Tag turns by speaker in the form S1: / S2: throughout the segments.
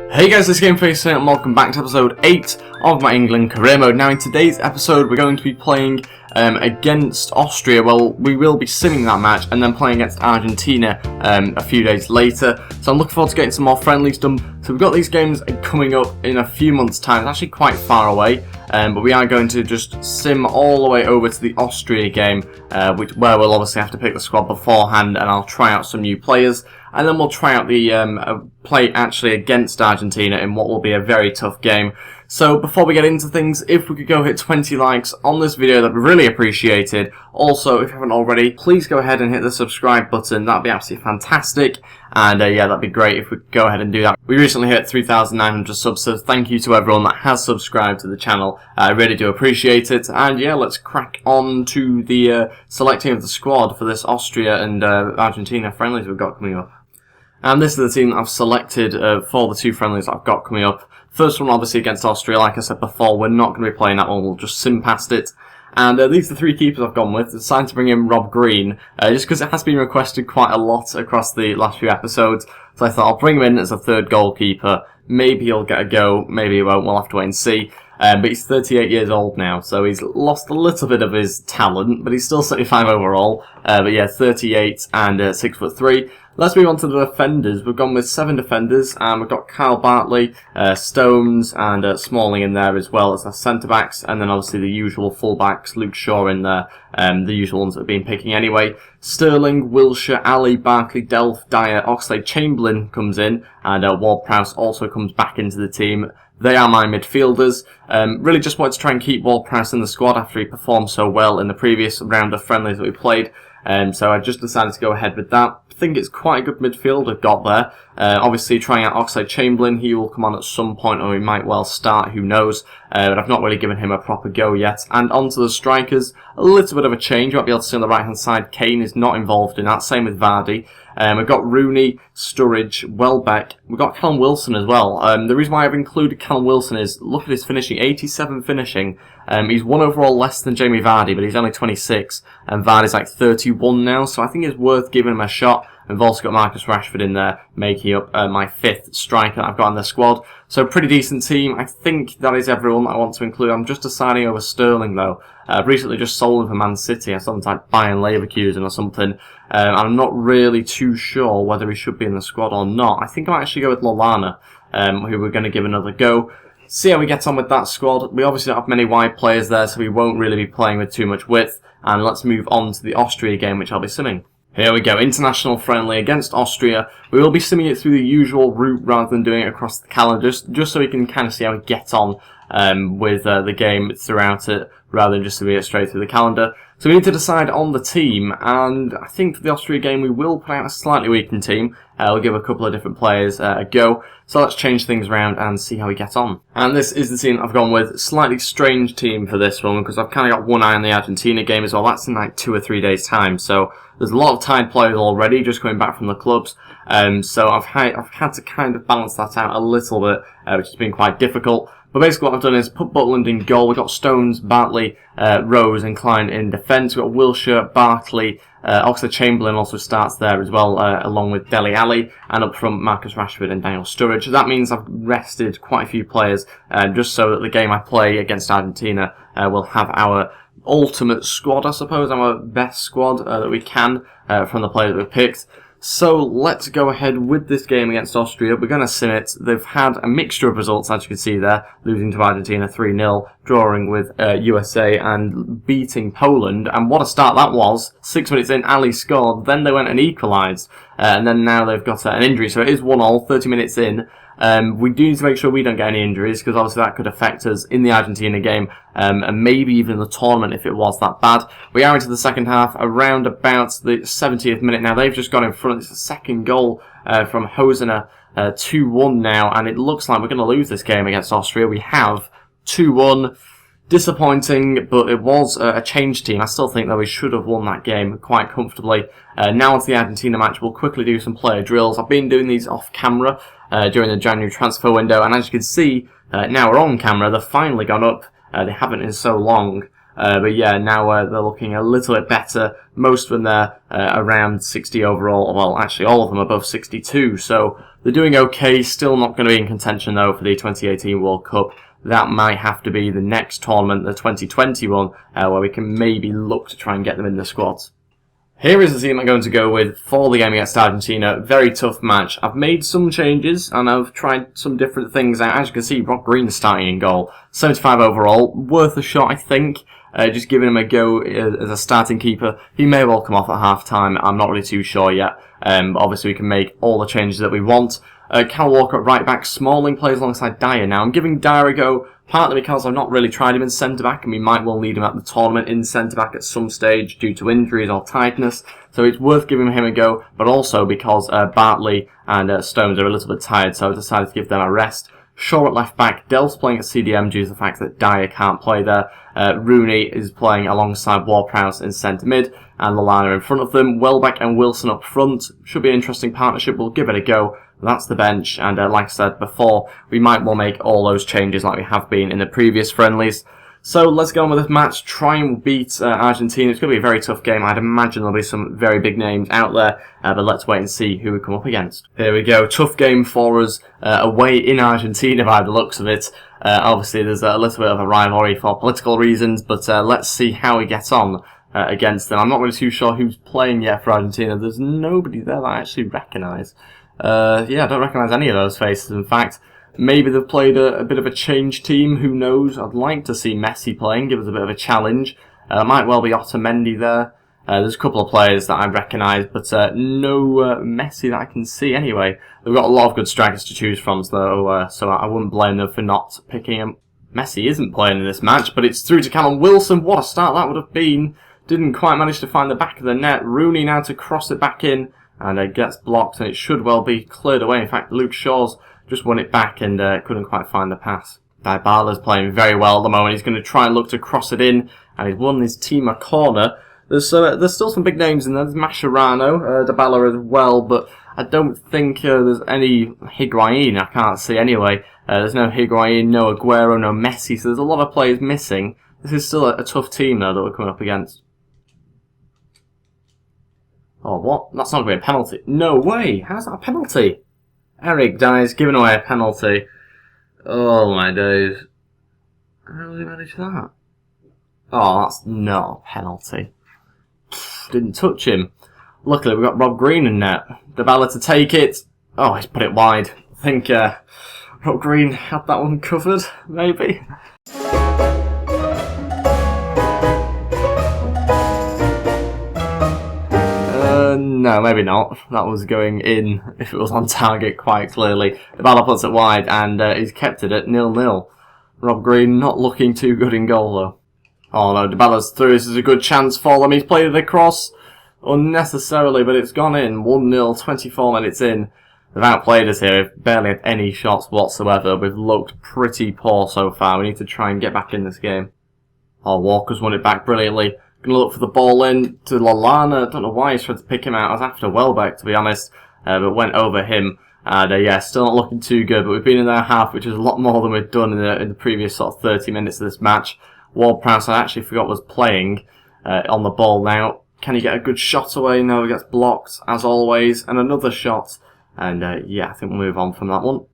S1: Hey guys, this is Gameface and welcome back to episode 8 of my England career mode. Now in today's episode we're going to be playing against Austria. Well, we will be simming that match and then playing against Argentina a few days later. So I'm looking forward to getting some more friendlies done. So we've got these games coming up in a few months' time. It's actually quite far away, but we are going to just sim all the way over to the Austria game, where we'll obviously have to pick the squad beforehand, and I'll try out some new players. And then we'll try out the play actually against Argentina in what will be a very tough game. So before we get into things, if we could go hit 20 likes on this video, that'd be really appreciated. Also, if you haven't already, please go ahead and hit the subscribe button. That'd be absolutely fantastic. And yeah, that'd be great if we could go ahead and do that. We recently hit 3,900 subs, so thank you to everyone that has subscribed to the channel. I really do appreciate it. And yeah, let's crack on to the selecting of the squad for this Austria and Argentina friendlies we've got coming up. And this is the team that I've selected for the two friendlies that I've got coming up. First one obviously against Austria, like I said before, we're not going to be playing that one, we'll just sim past it. And these are the three keepers I've gone with. I decided to bring in Rob Green, just because it has been requested quite a lot across the last few episodes. So I thought I'll bring him in as a third goalkeeper. Maybe he'll get a go, maybe he won't, we'll have to wait and see. But he's 38 years old now, so he's lost a little bit of his talent, but he's still 75 overall. But yeah, 38 and 6'3". Let's move on to the defenders. We've gone with 7 defenders, and we've got Kyle Bartley, Stones, and Smalling in there as well as our centre-backs, and then obviously the usual full-backs, Luke Shaw in there, the usual ones that have been picking anyway. Sterling, Wilshere, Ali, Barkley, Delph, Dyer, Oxlade-Chamberlain comes in, and Ward-Prowse also comes back into the team. They are my midfielders. Really just wanted to try and keep Ward-Prowse in the squad after he performed so well in the previous round of friendlies that we played. So I just decided to go ahead with that. I think it's quite a good midfield I've got there. Obviously trying out Oxlade-Chamberlain, he will come on at some point, or he might well start, who knows. But I've not really given him a proper go yet. And onto the strikers, a little bit of a change. You might be able to see on the right hand side, Kane is not involved in that, same with Vardy. We've got Rooney, Sturridge, Welbeck. We've got Callum Wilson as well. The reason why I've included Callum Wilson is, look at his finishing, 87 finishing. He's 1 overall less than Jamie Vardy, but he's only 26, and Vardy's like 31 now, so I think it's worth giving him a shot. I've also got Marcus Rashford in there, making up my 5th striker that I've got in the squad. So pretty decent team. I think that is everyone that I want to include. I'm just deciding over Sterling though. I've recently just sold him for Man City, or something like Bayern Leverkusen or something. And I'm not really too sure whether he should be in the squad or not. I think I might actually go with Lallana, who we're going to give another go. See how we get on with that squad. We obviously don't have many wide players there, so we won't really be playing with too much width. And let's move on to the Austria game, which I'll be simming. Here we go, international friendly against Austria. We will be simming it through the usual route rather than doing it across the calendar, just so we can kind of see how we get on with the game throughout it, rather than just to be it straight through the calendar. So we need to decide on the team, and I think for the Austria game we will put out a slightly weakened team. We'll give a couple of different players a go. So let's change things around and see how we get on. And this is the team I've gone with. Slightly strange team for this one, because I've kind of got one eye on the Argentina game as well. That's in like 2 or 3 days' time. So there's a lot of tied players already just coming back from the clubs. So I've had to kind of balance that out a little bit, which has been quite difficult. But basically what I've done is put Butland in goal. We've got Stones, Bartley, Rose and Klein in defence. We've got Wilshere, Bartley, Oxlade-Chamberlain also starts there as well, along with Dele Alli, and up front Marcus Rashford and Daniel Sturridge. That means I've rested quite a few players, just so that the game I play against Argentina will have our ultimate squad, I suppose, our best squad that we can from the players that we've picked. So let's go ahead with this game against Austria. We're going to sim it. They've had a mixture of results, as you can see there, losing to Argentina 3-0, drawing with USA and beating Poland. And what a start that was. 6 minutes in, Ali scored, then they went and equalised, and then now they've got an injury. So it is 1-1, 30 minutes in. We do need to make sure we don't get any injuries, because obviously that could affect us in the Argentina game, and maybe even the tournament if it was that bad. We are into the second half, around about the 70th minute now. They've just got in front. It's the second goal from Hosener, 2-1 now, and it looks like we're going to lose this game against Austria. We have 2-1. Disappointing, but it was a change team. I still think that we should have won that game quite comfortably. Now onto the Argentina match, we'll quickly do some player drills. I've been doing these off camera during the January transfer window, and as you can see, now we're on camera. They've finally gone up. They haven't in so long. But yeah, now they're looking a little bit better. Most of them there around 60 overall. Well, actually all of them above 62. So they're doing okay. Still not going to be in contention though for the 2018 World Cup. That might have to be the next tournament, the 2021, where we can maybe look to try and get them in the squads. Here is the team I'm going to go with for the game against Argentina. Very tough match. I've made some changes and I've tried some different things out. As you can see, Rob Green starting in goal. 75 overall. Worth a shot, I think. Just giving him a go as a starting keeper. He may well come off at half-time. I'm not really too sure yet. But obviously we can make all the changes that we want. Cal Walker at right back. Smalling plays alongside Dyer. Now I'm giving Dyer a go partly because I've not really tried him in centre back and we might well need him at the tournament in centre back at some stage due to injuries or tiredness. So it's worth giving him a go, but also because Bartley and Stones are a little bit tired, so I've decided to give them a rest. Shaw at left back. Delph's playing at CDM due to the fact that Dyer can't play there. Rooney is playing alongside Ward-Prowse in centre mid and Lallana in front of them. Welbeck and Wilson up front. Should be an interesting partnership. We'll give it a go. That's the bench, and like I said before, we might well make all those changes like we have been in the previous friendlies. So let's go on with this match, try and beat Argentina. It's going to be a very tough game. I'd imagine there'll be some very big names out there, but let's wait and see who we come up against. Here we go, tough game for us, away in Argentina by the looks of it. Obviously there's a little bit of a rivalry for political reasons, but let's see how we get on against them. I'm not really too sure who's playing yet for Argentina. There's nobody there that I actually recognise. Yeah, I don't recognise any of those faces, in fact. Maybe they've played a bit of a change team, who knows. I'd like to see Messi playing, give us a bit of a challenge. Might well be Otamendi there. There's a couple of players that I recognise, but no Messi that I can see anyway. They've got a lot of good strikers to choose from, though, so I wouldn't blame them for not picking him. Messi isn't playing in this match, but it's through to Callum Wilson. What a start that would have been. Didn't quite manage to find the back of the net. Rooney now to cross it back in. And it gets blocked, and it should well be cleared away. In fact, Luke Shaw's just won it back and couldn't quite find the pass. Dybala's playing very well at the moment. He's going to try and look to cross it in, and he's won his team a corner. There's still some big names in there. There's Mascherano, Dybala as well, but I don't think there's any Higuain. I can't see anyway. There's no Higuain, no Aguero, no Messi, so there's a lot of players missing. This is still a tough team, though, that we're coming up against. Oh, what? That's not going to be a penalty. No way! How's that a penalty? Eric Dyer's giving away a penalty. Oh my days. How did he manage that? Oh, that's not a penalty. Didn't touch him. Luckily, we've got Rob Green in net. Dybala to take it. Oh, he's put it wide. I think Rob Green had that one covered, maybe. No, maybe not. That was going in if it was on target quite clearly. Dybala puts it wide and he's kept it at 0-0. Rob Green not looking too good in goal though. Oh no, Dybala's through. This is a good chance for them. He's played it across unnecessarily, but it's gone in. 1-0, 24 minutes in. They've outplayed us here. We've barely had any shots whatsoever. We've looked pretty poor so far. We need to try and get back in this game. Oh, Walker's won it back brilliantly. Going to look for the ball in to Lallana. I don't know why he's trying to pick him out. I was after Welbeck, to be honest, but went over him. And yeah, still not looking too good, but we've been in their half, which is a lot more than we've done in the previous sort of 30 minutes of this match. Ward-Prowse, I actually forgot, was playing on the ball now. Can he get a good shot away? No, he gets blocked, as always. And another shot. And yeah, I think we'll move on from that one.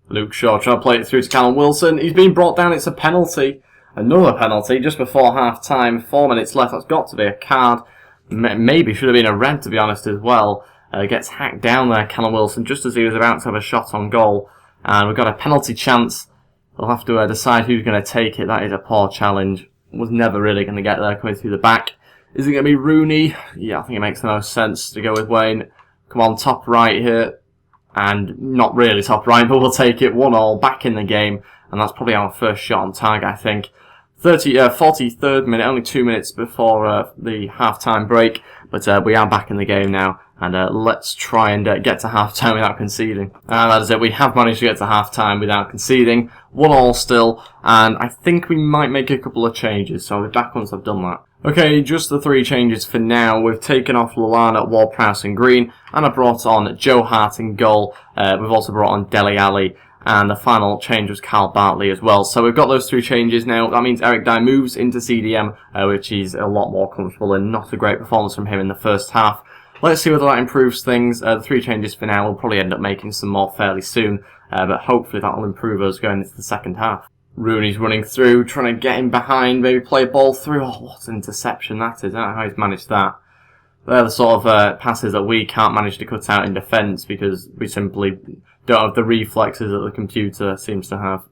S1: Luke Shaw trying to play it through to Callum Wilson. He's been brought down. It's a penalty. Another penalty just before half-time. 4 minutes left. That's got to be a card. Maybe should have been a red, to be honest, as well. Gets hacked down there, Callum Wilson, just as he was about to have a shot on goal. And we've got a penalty chance. We'll have to decide who's going to take it. That is a poor challenge. Was never really going to get there coming through the back. Is it going to be Rooney? Yeah, I think it makes the most sense to go with Wayne. Come on, top right here. And not really top right, but we'll take it. 1-1, back in the game. And that's probably our first shot on target, I think. 43rd minute, only 2 minutes before the half-time break. But we are back in the game now. And let's try and get to half-time without conceding. And that is it. We have managed to get to half-time without conceding. 1-1 still. And I think we might make a couple of changes. So I'll be back once I've done that. Okay, just the 3 changes for now. We've taken off Lallana, Ward-Prowse and Green. And I brought on Joe Hart in goal. We've also brought on Dele Alli And the final change was Cal Bartley as well. So we've got those 3 changes now. That means Eric Dyer moves into CDM, which he's a lot more comfortable in. Not a great performance from him in the first half. Let's see whether that improves things. The 3 changes for now. We'll probably end up making some more fairly soon. But hopefully that will improve us going into the second half. Rooney's running through, trying to get him behind, maybe play a ball through. Oh, what an interception that is. I don't know how he's managed that. They're the sort of passes that we can't manage to cut out in defence because we simply don't have the reflexes that the computer seems to have.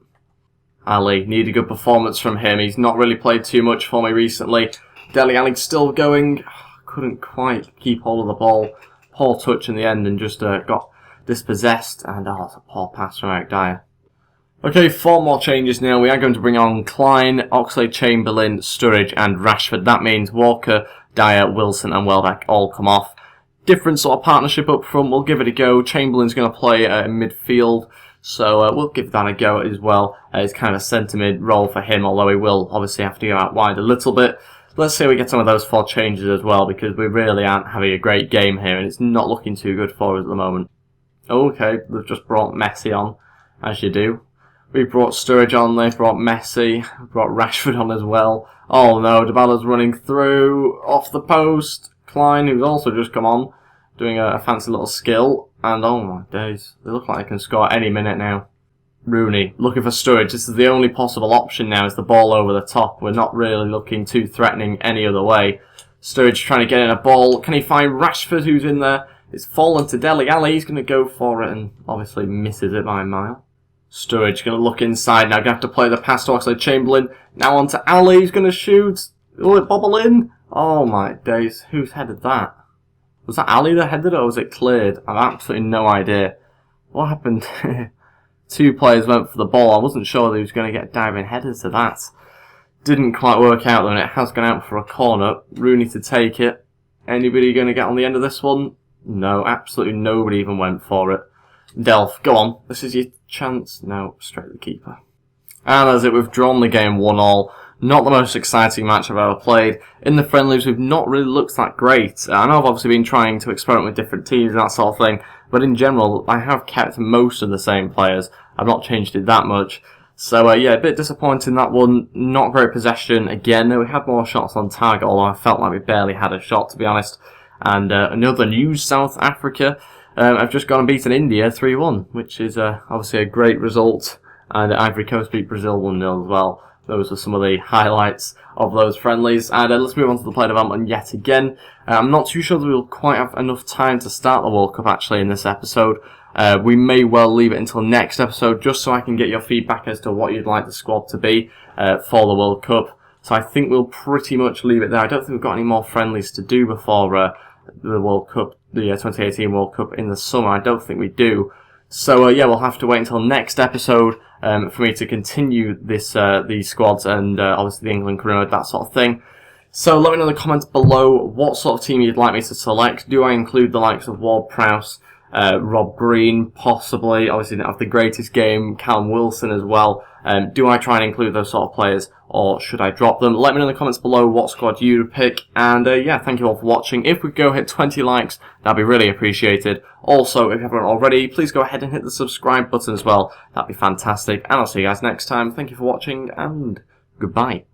S1: Ali, need a good performance from him. He's not really played too much for me recently. Dele Alli's still going. Couldn't quite keep hold of the ball. Poor touch in the end and just got dispossessed. And it's a poor pass from Eric Dyer. Okay, 4 more changes now. We are going to bring on Klein, Oxlade-Chamberlain, Sturridge and Rashford. That means Walker, Dyer, Wilson and Welbeck all come off. Different sort of partnership up front. We'll give it a go. Chamberlain's going to play in midfield, so we'll give that a go as well. It's kind of a centre mid role for him, although he will obviously have to go out wide a little bit. Let's see if we get some of those 4 changes as well, because we really aren't having a great game here, and it's not looking too good for us at the moment. Okay, they've just brought Messi on, as you do. We brought Sturridge on, they've brought Messi, brought Rashford on as well. Oh no, Dybala's running through, off the post. Klein, who's also just come on, doing a fancy little skill. And oh my days, they look like they can score any minute now. Rooney, looking for Sturridge. This is the only possible option now, is the ball over the top. We're not really looking too threatening any other way. Sturridge trying to get in a ball. Can he find Rashford, who's in there? It's fallen to Dele Alli. He's going to go for it and obviously misses it by a mile. Sturridge going to look inside now. Going to have to play the pass to Oxlade-Chamberlain. Now on to Ali. He's going to shoot. Will it bobble in? Oh my days. Who's headed that? Was that Ali that headed it or was it cleared? I've absolutely no idea. What happened? 2 players went for the ball. I wasn't sure they was going to get diving headers to that. Didn't quite work out though, and it has gone out for a corner. Rooney to take it. Anybody going to get on the end of this one? No, absolutely nobody even went for it. Delph, go on. This is your chance. No, straight to the keeper. And that's it. We've drawn the game 1-1. Not the most exciting match I've ever played. In the friendlies, we've not really looked that great. I know I've obviously been trying to experiment with different teams and that sort of thing, but in general, I have kept most of the same players. I've not changed it that much. So, yeah, a bit disappointing that one. Not great possession. Again, we had more shots on target, although I felt like we barely had a shot, to be honest. And another news, South Africa. I've just gone and beaten India 3-1, which is obviously a great result. And Ivory Coast beat Brazil 1-0 as well. Those are some of the highlights of those friendlies. And let's move on to the player development yet again. I'm not too sure that we'll quite have enough time to start the World Cup actually in this episode. We may well leave it until next episode just so I can get your feedback as to what you'd like the squad to be for the World Cup. So I think we'll pretty much leave it there. I don't think we've got any more friendlies to do before the World Cup, the 2018 World Cup in the summer. I don't think we do. So yeah, we'll have to wait until next episode for me to continue this these squads and obviously the England career, that sort of thing. So let me know in the comments below what sort of team you'd like me to select. Do I include the likes of Ward-Prowse, Rob Green, possibly? Obviously didn't have the greatest game. Callum Wilson as well. Do I try and include those sort of players, or should I drop them? Let me know in the comments below what squad you would pick. And yeah, thank you all for watching. If we go hit 20 likes, that'd be really appreciated. Also, if you haven't already, please go ahead and hit the subscribe button as well. That'd be fantastic. And I'll see you guys next time. Thank you for watching, and goodbye.